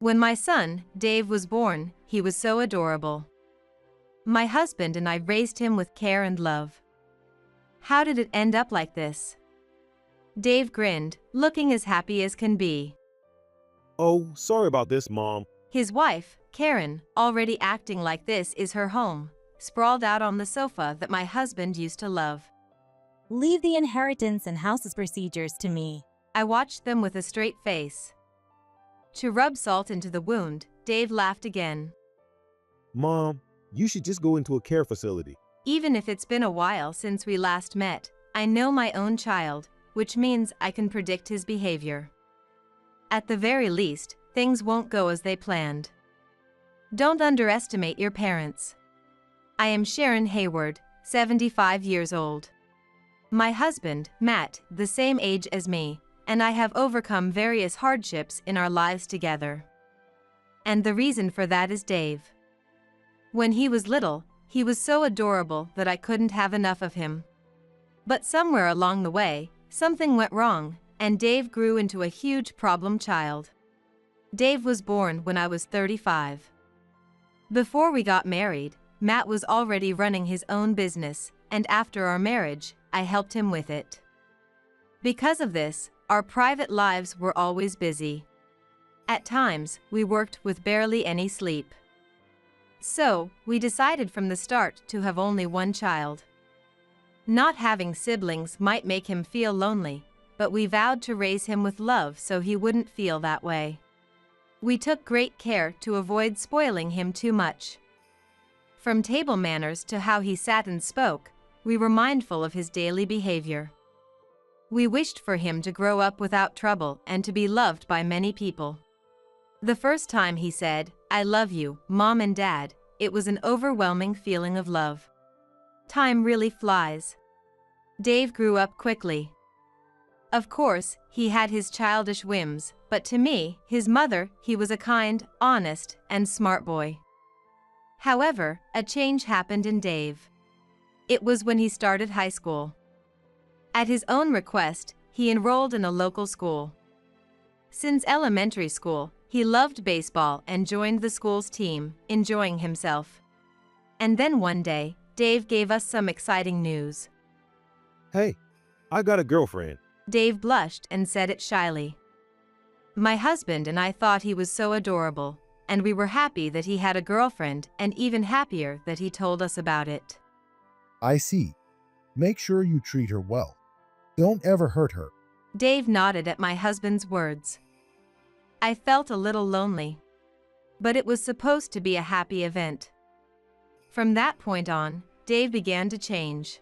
When my son, Dave, was born, he was so adorable. My husband and I raised him with care and love. How did it end up like this? Dave grinned, looking as happy as can be. Oh, sorry about this, Mom. His wife, Karen, already acting like this is her home, sprawled out on the sofa that my husband used to love. Leave the inheritance and house's procedures to me. I watched them with a straight face. To rub salt into the wound, Dave laughed again. Mom, you should just go into a care facility. Even if it's been a while since we last met, I know my own child, which means I can predict his behavior. At the very least, things won't go as they planned. Don't underestimate your parents. I am Sharon Hayward, 75 years old. My husband, Matt, the same age as me, and I have overcome various hardships in our lives together. And the reason for that is Dave. When he was little, he was so adorable that I couldn't have enough of him. But somewhere along the way, something went wrong, and Dave grew into a huge problem child. Dave was born when I was 35. Before we got married, Matt was already running his own business, and after our marriage, I helped him with it. Because of this, our private lives were always busy. At times, we worked with barely any sleep. So, we decided from the start to have only one child. Not having siblings might make him feel lonely, but we vowed to raise him with love so he wouldn't feel that way. We took great care to avoid spoiling him too much. From table manners to how he sat and spoke, we were mindful of his daily behavior. We wished for him to grow up without trouble and to be loved by many people. The first time he said, "I love you, Mom and Dad," it was an overwhelming feeling of love. Time really flies. Dave grew up quickly. Of course, he had his childish whims, but to me, his mother, he was a kind, honest, and smart boy. However, a change happened in Dave. It was when he started high school. At his own request, he enrolled in a local school. Since elementary school, he loved baseball and joined the school's team, enjoying himself. And then one day, Dave gave us some exciting news. Hey, I got a girlfriend. Dave blushed and said it shyly. My husband and I thought he was so adorable, and we were happy that he had a girlfriend and even happier that he told us about it. I see. Make sure you treat her well. Don't ever hurt her. Dave nodded at my husband's words. I felt a little lonely. But it was supposed to be a happy event. From that point on, Dave began to change.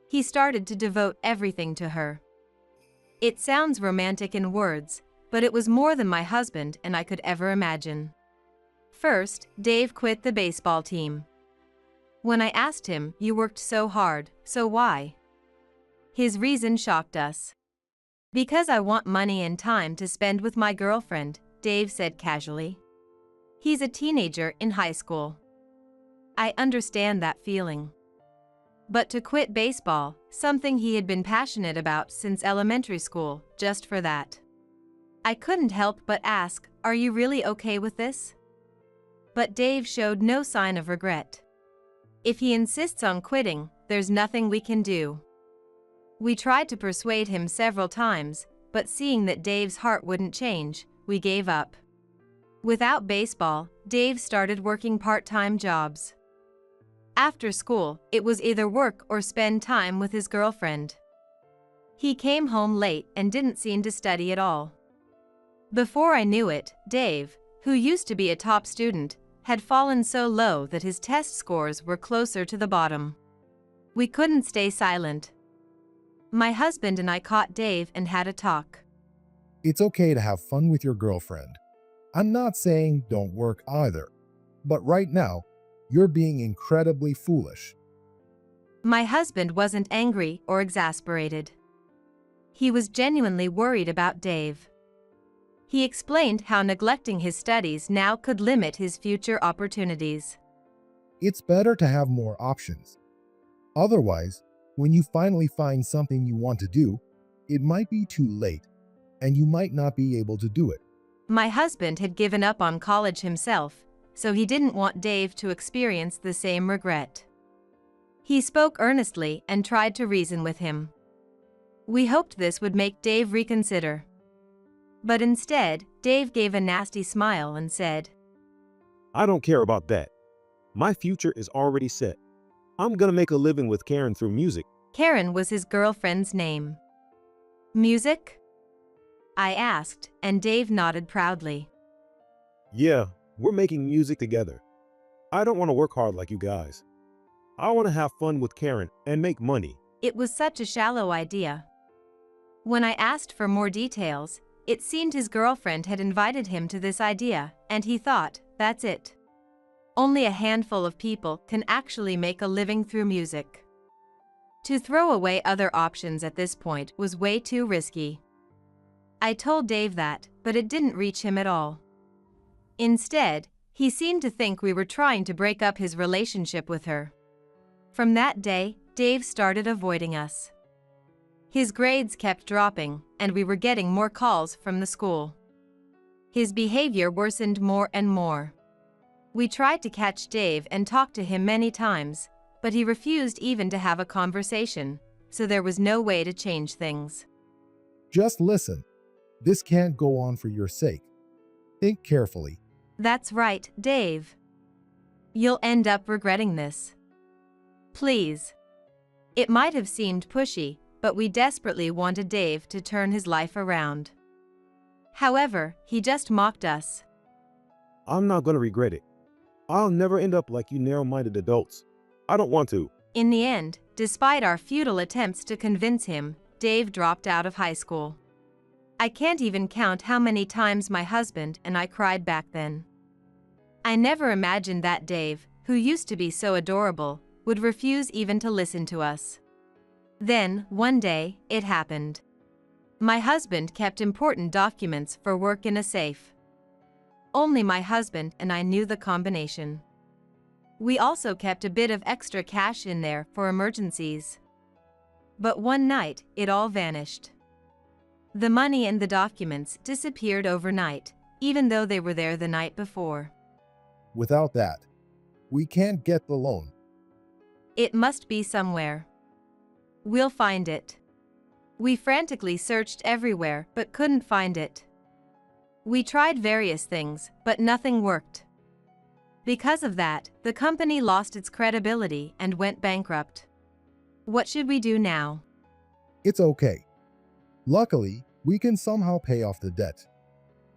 He started to devote everything to her. It sounds romantic in words, but it was more than my husband and I could ever imagine. First, Dave quit the baseball team. When I asked him, "You worked so hard, so why?" His reason shocked us. "Because I want money and time to spend with my girlfriend," Dave said casually. He's a teenager in high school. I understand that feeling. But to quit baseball, something he had been passionate about since elementary school, just for that. I couldn't help but ask, "Are you really okay with this?" But Dave showed no sign of regret. If he insists on quitting, there's nothing we can do. We tried to persuade him several times, but seeing that Dave's heart wouldn't change, we gave up. Without baseball, Dave started working part-time jobs. After school, it was either work or spend time with his girlfriend. He came home late and didn't seem to study at all. Before I knew it, Dave, who used to be a top student, had fallen so low that his test scores were closer to the bottom. We couldn't stay silent. My husband and I caught Dave and had a talk. It's okay to have fun with your girlfriend. I'm not saying don't work either. But right now, you're being incredibly foolish. My husband wasn't angry or exasperated. He was genuinely worried about Dave. He explained how neglecting his studies now could limit his future opportunities. It's better to have more options. Otherwise, when you finally find something you want to do, it might be too late, and you might not be able to do it. My husband had given up on college himself, so he didn't want Dave to experience the same regret. He spoke earnestly and tried to reason with him. We hoped this would make Dave reconsider. But instead, Dave gave a nasty smile and said, I don't care about that. My future is already set. I'm gonna make a living with Karen through music. Karen was his girlfriend's name. Music? I asked, and Dave nodded proudly. Yeah, we're making music together. I don't want to work hard like you guys. I want to have fun with Karen and make money. It was such a shallow idea. When I asked for more details, it seemed his girlfriend had invited him to this idea, and he thought, that's it. Only a handful of people can actually make a living through music. To throw away other options at this point was way too risky. I told Dave that, but it didn't reach him at all. Instead, he seemed to think we were trying to break up his relationship with her. From that day, Dave started avoiding us. His grades kept dropping, and we were getting more calls from the school. His behavior worsened more and more. We tried to catch Dave and talk to him many times, but he refused even to have a conversation, so there was no way to change things. Just listen. This can't go on for your sake. Think carefully. That's right, Dave. You'll end up regretting this. Please. It might have seemed pushy, but we desperately wanted Dave to turn his life around. However, he just mocked us. I'm not gonna regret it. I'll never end up like you narrow-minded adults. I don't want to. In the end, despite our futile attempts to convince him, Dave dropped out of high school. I can't even count how many times my husband and I cried back then. I never imagined that Dave, who used to be so adorable, would refuse even to listen to us. Then, one day, it happened. My husband kept important documents for work in a safe. Only my husband and I knew the combination. We also kept a bit of extra cash in there for emergencies. But one night, it all vanished. The money and the documents disappeared overnight, even though they were there the night before. Without that, we can't get the loan. It must be somewhere. We'll find it. We frantically searched everywhere but couldn't find it. We tried various things, but nothing worked. Because of that, the company lost its credibility and went bankrupt. What should we do now? It's okay. Luckily, we can somehow pay off the debt.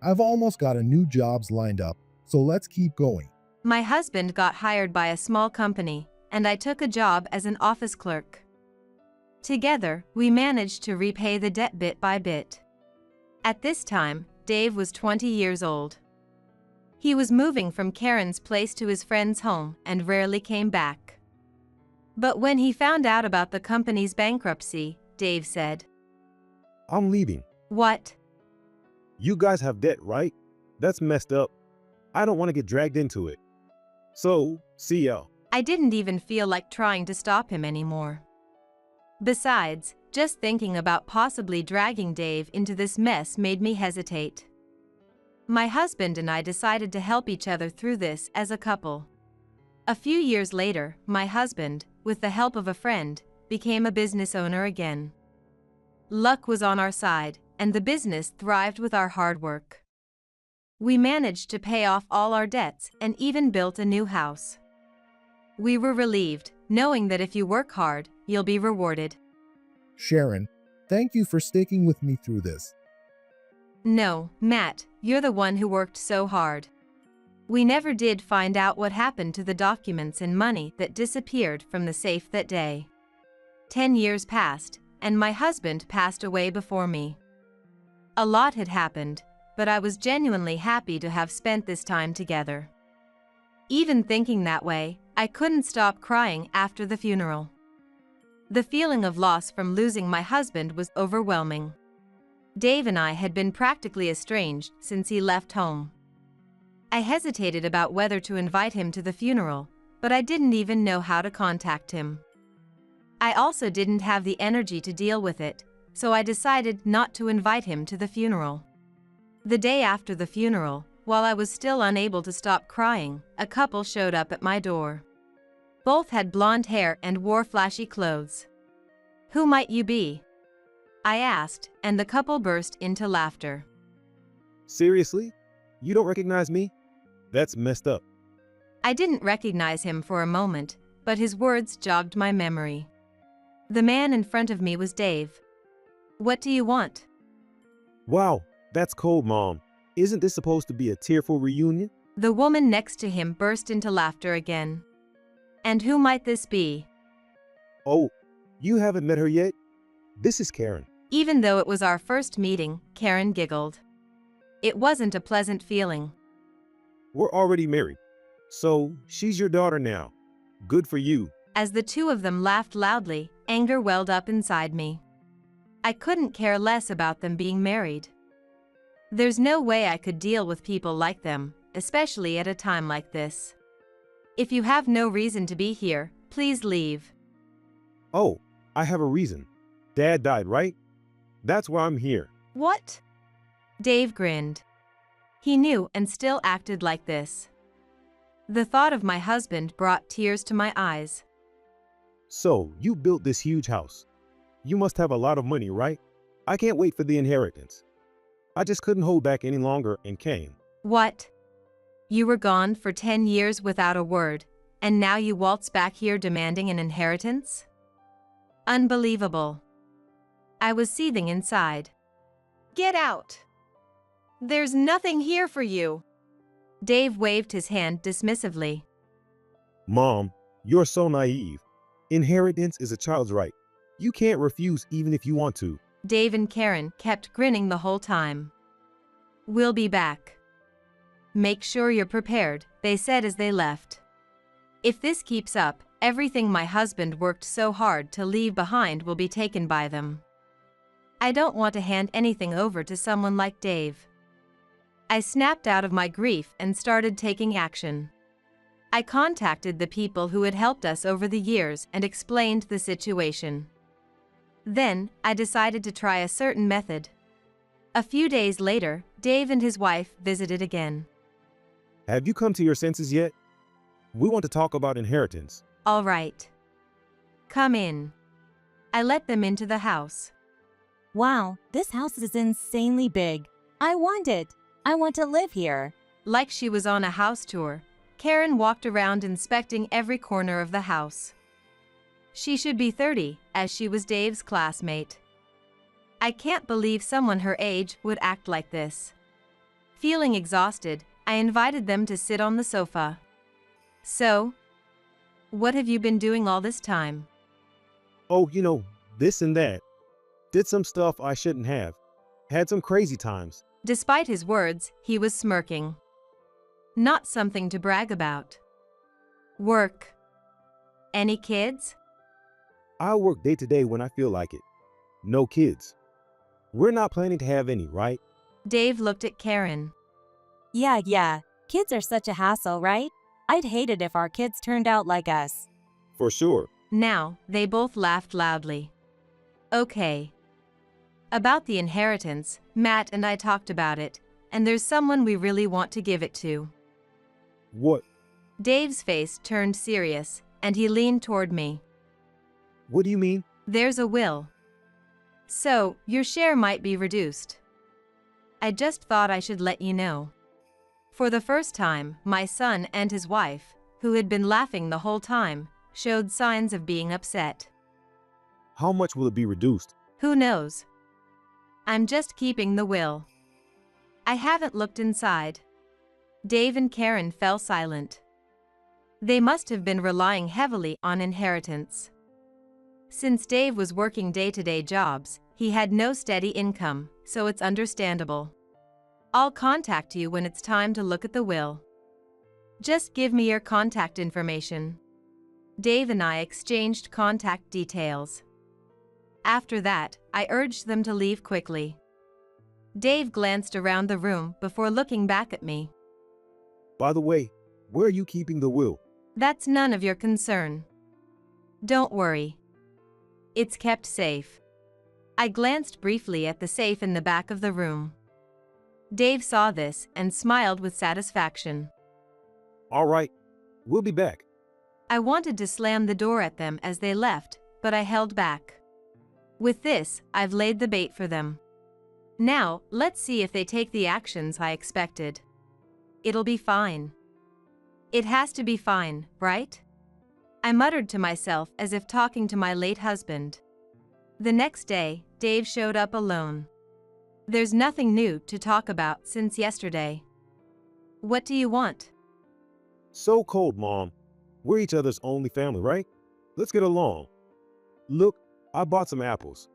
I've almost got a new jobs lined up, so let's keep going. My husband got hired by a small company, and I took a job as an office clerk. Together, we managed to repay the debt bit by bit. At this time, Dave was 20 years old. He was moving from Karen's place to his friend's home and rarely came back. But when he found out about the company's bankruptcy, Dave said, I'm leaving. What? You guys have debt, right? That's messed up. I don't want to get dragged into it. So, see ya. I didn't even feel like trying to stop him anymore. Besides, just thinking about possibly dragging Dave into this mess made me hesitate. My husband and I decided to help each other through this as a couple. A few years later, my husband, with the help of a friend, became a business owner again. Luck was on our side, and the business thrived with our hard work. We managed to pay off all our debts and even built a new house. We were relieved, knowing that if you work hard, you'll be rewarded. Sharon, thank you for sticking with me through this. No, Matt, you're the one who worked so hard. We never did find out what happened to the documents and money that disappeared from the safe that day. 10 years passed, and my husband passed away before me. A lot had happened, but I was genuinely happy to have spent this time together. Even thinking that way, I couldn't stop crying after the funeral. The feeling of loss from losing my husband was overwhelming. Dave and I had been practically estranged since he left home. I hesitated about whether to invite him to the funeral, but I didn't even know how to contact him. I also didn't have the energy to deal with it, so I decided not to invite him to the funeral. The day after the funeral, while I was still unable to stop crying, a couple showed up at my door. Both had blonde hair and wore flashy clothes. "Who might you be?" I asked, and the couple burst into laughter. Seriously? You don't recognize me? That's messed up. I didn't recognize him for a moment, but his words jogged my memory. The man in front of me was Dave. "What do you want?" Wow, that's cold, Mom. Isn't this supposed to be a tearful reunion? The woman next to him burst into laughter again. "And who might this be?" Oh, you haven't met her yet? This is Karen. Even though it was our first meeting, Karen giggled. It wasn't a pleasant feeling. We're already married. So, she's your daughter now. Good for you. As the two of them laughed loudly, anger welled up inside me. I couldn't care less about them being married. There's no way I could deal with people like them, especially at a time like this. "If you have no reason to be here, please leave." Oh, I have a reason. Dad died, right? That's why I'm here. "What?" Dave grinned. He knew and still acted like this. The thought of my husband brought tears to my eyes. So, you built this huge house. You must have a lot of money, right? I can't wait for the inheritance. I just couldn't hold back any longer and came. "What? You were gone for 10 years without a word, and now you waltz back here demanding an inheritance? Unbelievable." I was seething inside. "Get out! There's nothing here for you." Dave waved his hand dismissively. Mom, you're so naive. Inheritance is a child's right. You can't refuse even if you want to. Dave and Karen kept grinning the whole time. "We'll be back. Make sure you're prepared," they said as they left. "If this keeps up, everything my husband worked so hard to leave behind will be taken by them. I don't want to hand anything over to someone like Dave." I snapped out of my grief and started taking action. I contacted the people who had helped us over the years and explained the situation. Then, I decided to try a certain method. A few days later, Dave and his wife visited again. Have you come to your senses yet? We want to talk about inheritance. "All right. Come in." I let them into the house. Wow, this house is insanely big. I want it. I want to live here. Like she was on a house tour, Karen walked around inspecting every corner of the house. She should be 30, as she was Dave's classmate. I can't believe someone her age would act like this. Feeling exhausted, I invited them to sit on the sofa. "So, what have you been doing all this time?" Oh, this and that. Did some stuff I shouldn't have. Had some crazy times. Despite his words, he was smirking. Not something to brag about. "Work. Any kids?" I work day to day when I feel like it. No kids. We're not planning to have any, right? Dave looked at Karen. Yeah. Kids are such a hassle, right? I'd hate it if our kids turned out like us. For sure. Now, they both laughed loudly. "Okay. About the inheritance, Matt and I talked about it, and there's someone we really want to give it to." What? Dave's face turned serious, and he leaned toward me. What do you mean? "There's a will. So, your share might be reduced. I just thought I should let you know." For the first time, my son and his wife, who had been laughing the whole time, showed signs of being upset. How much will it be reduced? "Who knows? I'm just keeping the will. I haven't looked inside." Dave and Karen fell silent. They must have been relying heavily on inheritance. Since Dave was working day-to-day jobs, he had no steady income, so it's understandable. "I'll contact you when it's time to look at the will. Just give me your contact information." Dave and I exchanged contact details. After that, I urged them to leave quickly. Dave glanced around the room before looking back at me. By the way, where are you keeping the will? "That's none of your concern. Don't worry. It's kept safe." I glanced briefly at the safe in the back of the room. Dave saw this and smiled with satisfaction. All right, we'll be back. I wanted to slam the door at them as they left, but I held back. With this, I've laid the bait for them. Now, let's see if they take the actions I expected. It'll be fine. It has to be fine, right? I muttered to myself as if talking to my late husband. The next day, Dave showed up alone. There's nothing new to talk about since yesterday. What do you want? So cold, Mom. We're each other's only family, right? Let's get along. Look, I bought some apples.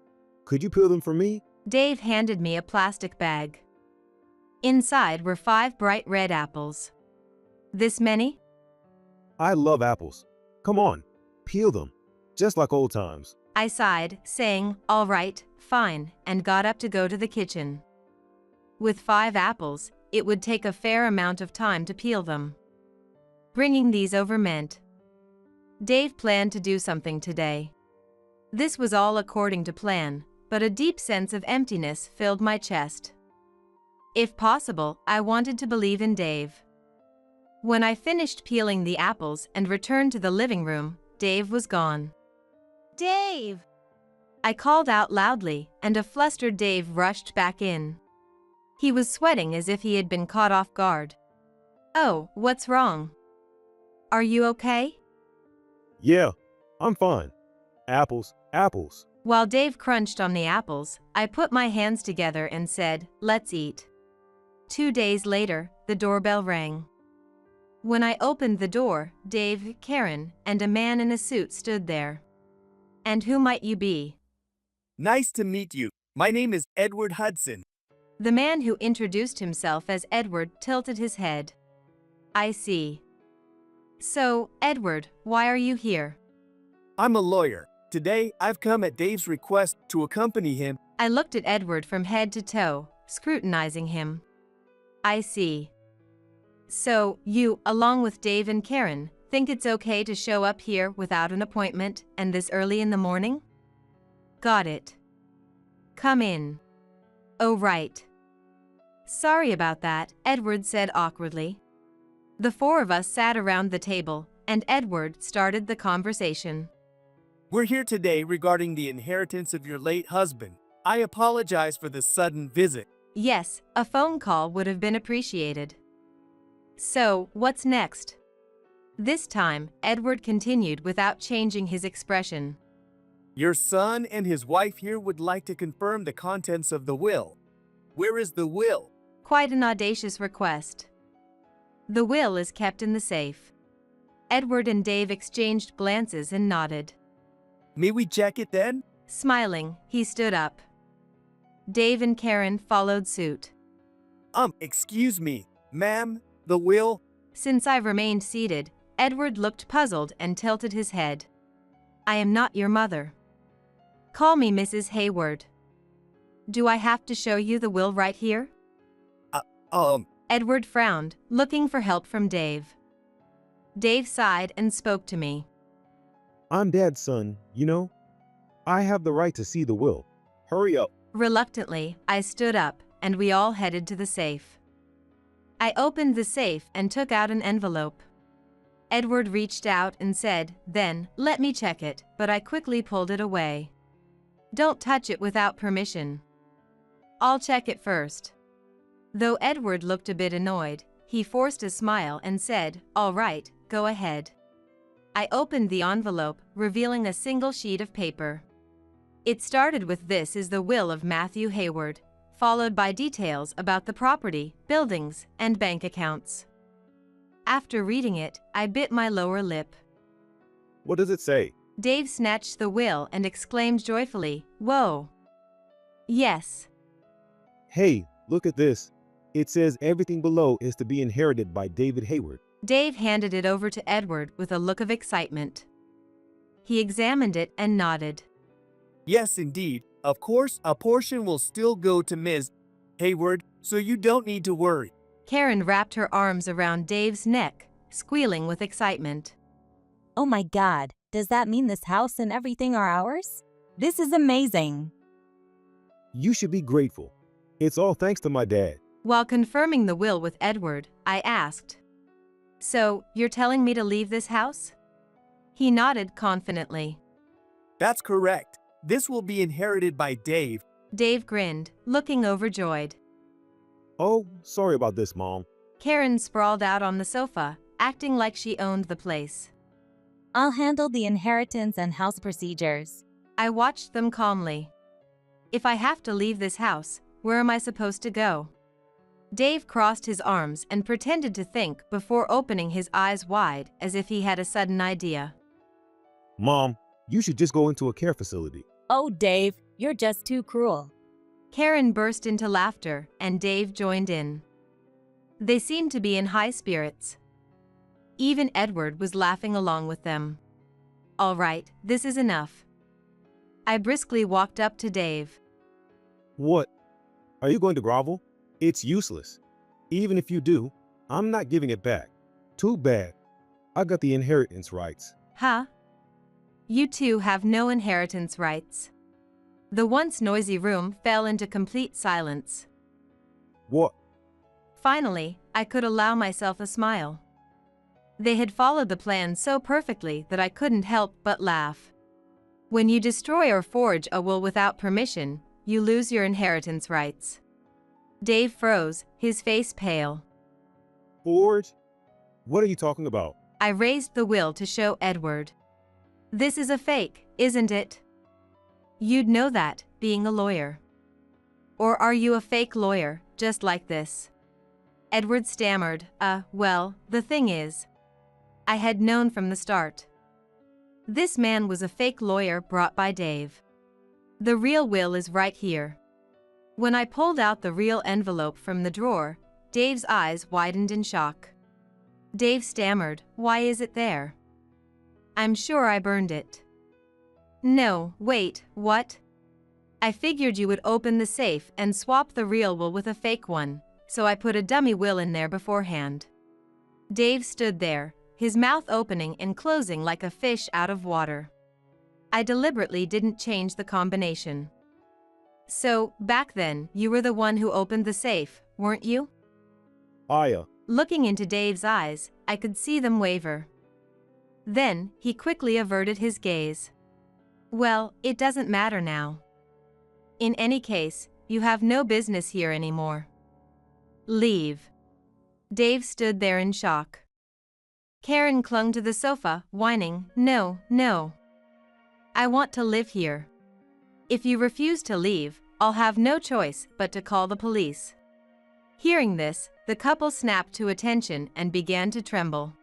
Could you peel them for me? Dave handed me a plastic bag. Inside were 5 bright red apples. This many? I love apples. Come on, peel them, just like old times. I sighed, saying, all right, fine, and got up to go to the kitchen. With 5 apples, it would take a fair amount of time to peel them. Bringing these over meant Dave planned to do something today. This was all according to plan, but a deep sense of emptiness filled my chest. If possible, I wanted to believe in Dave. When I finished peeling the apples and returned to the living room, Dave was gone. Dave! I called out loudly, and a flustered Dave rushed back in. He was sweating as if he had been caught off guard. Oh, what's wrong? Are you okay? Yeah, I'm fine. Apples, apples. While Dave crunched on the apples, I put my hands together and said, let's eat. 2 days later, the doorbell rang. When I opened the door, Dave, Karen, and a man in a suit stood there. And who might you be? Nice to meet you. My name is Edward Hudson. The man who introduced himself as Edward tilted his head. I see. So, Edward, why are you here? I'm a lawyer. Today, I've come at Dave's request to accompany him. I looked at Edward from head to toe, scrutinizing him. I see. So, you, along with Dave and Karen, think it's okay to show up here without an appointment and this early in the morning? Got it. Come in. Oh, right. Sorry about that, Edward said awkwardly. The 4 of us sat around the table, and Edward started the conversation. We're here today regarding the inheritance of your late husband. I apologize for the sudden visit. Yes, a phone call would have been appreciated. So, what's next? This time, Edward continued without changing his expression. Your son and his wife here would like to confirm the contents of the will. Where is the will? Quite an audacious request. The will is kept in the safe. Edward and Dave exchanged glances and nodded. May we check it then? Smiling, he stood up. Dave and Karen followed suit. Excuse me, ma'am, the will? Since I remained seated, Edward looked puzzled and tilted his head. I am not your mother. Call me Mrs. Hayward. Do I have to show you the will right here? Edward frowned, looking for help from Dave. Dave sighed and spoke to me. I'm Dad's son, you know. I have the right to see the will. Hurry up. Reluctantly, I stood up, and we all headed to the safe. I opened the safe and took out an envelope. Edward reached out and said, then, let me check it, but I quickly pulled it away. Don't touch it without permission. I'll check it first. Though Edward looked a bit annoyed, he forced a smile and said, all right, go ahead. I opened the envelope, revealing a single sheet of paper. It started with "This is the will of Matthew Hayward," followed by details about the property, buildings, and bank accounts. After reading it, I bit my lower lip. What does it say? Dave snatched the will and exclaimed joyfully, "Whoa!" Yes. Hey, look at this. It says everything below is to be inherited by David Hayward. Dave handed it over to Edward with a look of excitement. He examined it and nodded. Yes, indeed. Of course, a portion will still go to Ms. Hayward, so you don't need to worry. Karen wrapped her arms around Dave's neck, squealing with excitement. Oh my God, does that mean this house and everything are ours? This is amazing. You should be grateful. It's all thanks to my dad. While confirming the will with Edward, I asked, "So, you're telling me to leave this house?" He nodded confidently. That's correct. This will be inherited by Dave. Dave grinned, looking overjoyed. Oh, sorry about this, Mom. Karen sprawled out on the sofa, acting like she owned the place. I'll handle the inheritance and house procedures. I watched them calmly. If I have to leave this house, where am I supposed to go? Dave crossed his arms and pretended to think before opening his eyes wide as if he had a sudden idea. Mom, you should just go into a care facility. Oh, Dave, you're just too cruel. Karen burst into laughter, and Dave joined in. They seemed to be in high spirits. Even Edward was laughing along with them. All right, this is enough. I briskly walked up to Dave. What? Are you going to grovel? It's useless. Even if you do, I'm not giving it back. Too bad. I got the inheritance rights. Huh? You two have no inheritance rights. The once noisy room fell into complete silence. What? Finally, I could allow myself a smile. They had followed the plan so perfectly that I couldn't help but laugh. When you destroy or forge a will without permission, you lose your inheritance rights. Dave froze, his face pale. Forge? What are you talking about? I raised the will to show Edward. This is a fake, isn't it? You'd know that, being a lawyer. Or are you a fake lawyer, just like this? Edward stammered, well, the thing is, I had known from the start. This man was a fake lawyer brought by Dave. The real will is right here. When I pulled out the real envelope from the drawer, Dave's eyes widened in shock. Dave stammered, "Why is it there?" "I'm sure I burned it." "No, wait, what?" "I figured you would open the safe and swap the real will with a fake one, so I put a dummy will in there beforehand." Dave stood there, his mouth opening and closing like a fish out of water. I deliberately didn't change the combination. "So, back then, you were the one who opened the safe, weren't you?" Aya. Looking into Dave's eyes, I could see them waver. Then, he quickly averted his gaze. "Well, it doesn't matter now. In any case, you have no business here anymore. Leave." Dave stood there in shock. Karen clung to the sofa, whining, "No, no. I want to live here. If you refuse to leave, I'll have no choice but to call the police." Hearing this, the couple snapped to attention and began to tremble.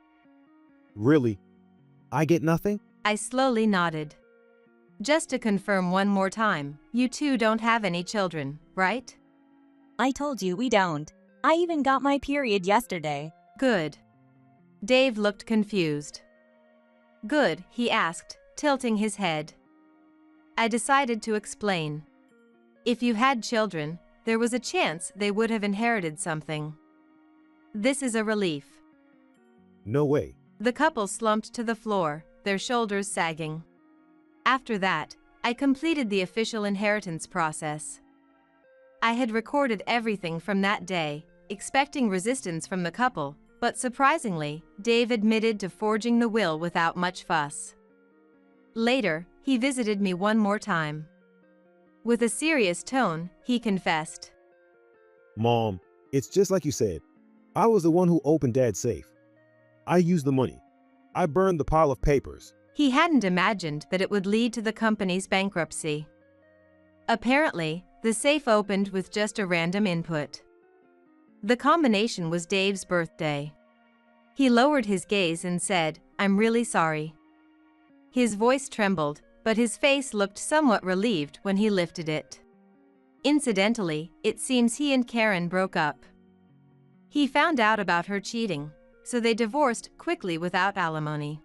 Really? I get nothing? I slowly nodded. "Just to confirm one more time, you two don't have any children, right?" I told you we don't. I even got my period yesterday. "Good." Dave looked confused. "Good?" he asked, tilting his head. I decided to explain. If you had children, there was a chance they would have inherited something. This is a relief. No way. The couple slumped to the floor, their shoulders sagging. After that, I completed the official inheritance process. I had recorded everything from that day, expecting resistance from the couple, but surprisingly, Dave admitted to forging the will without much fuss. Later, he visited me one more time. With a serious tone, he confessed. Mom, it's just like you said. I was the one who opened Dad's safe. I used the money. I burned the pile of papers. He hadn't imagined that it would lead to the company's bankruptcy. Apparently, the safe opened with just a random input. The combination was Dave's birthday. He lowered his gaze and said, "I'm really sorry." His voice trembled, but his face looked somewhat relieved when he lifted it. Incidentally, it seems he and Karen broke up. He found out about her cheating, so they divorced quickly without alimony.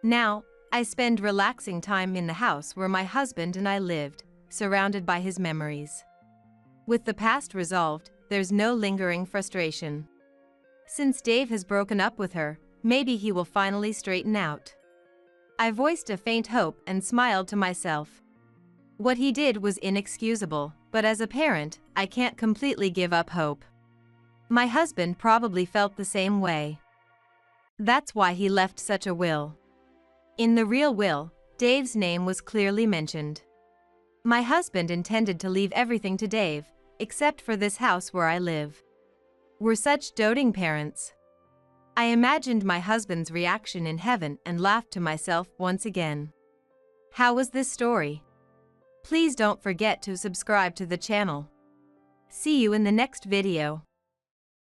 Now, I spend relaxing time in the house where my husband and I lived, surrounded by his memories. With the past resolved, there's no lingering frustration. Since Dave has broken up with her, maybe he will finally straighten out. I voiced a faint hope and smiled to myself. What he did was inexcusable, but as a parent, I can't completely give up hope. My husband probably felt the same way. That's why he left such a will. In the real will, Dave's name was clearly mentioned. My husband intended to leave everything to Dave, except for this house where I live. We're such doting parents. I imagined my husband's reaction in heaven and laughed to myself once again. How was this story? Please don't forget to subscribe to the channel. See you in the next video.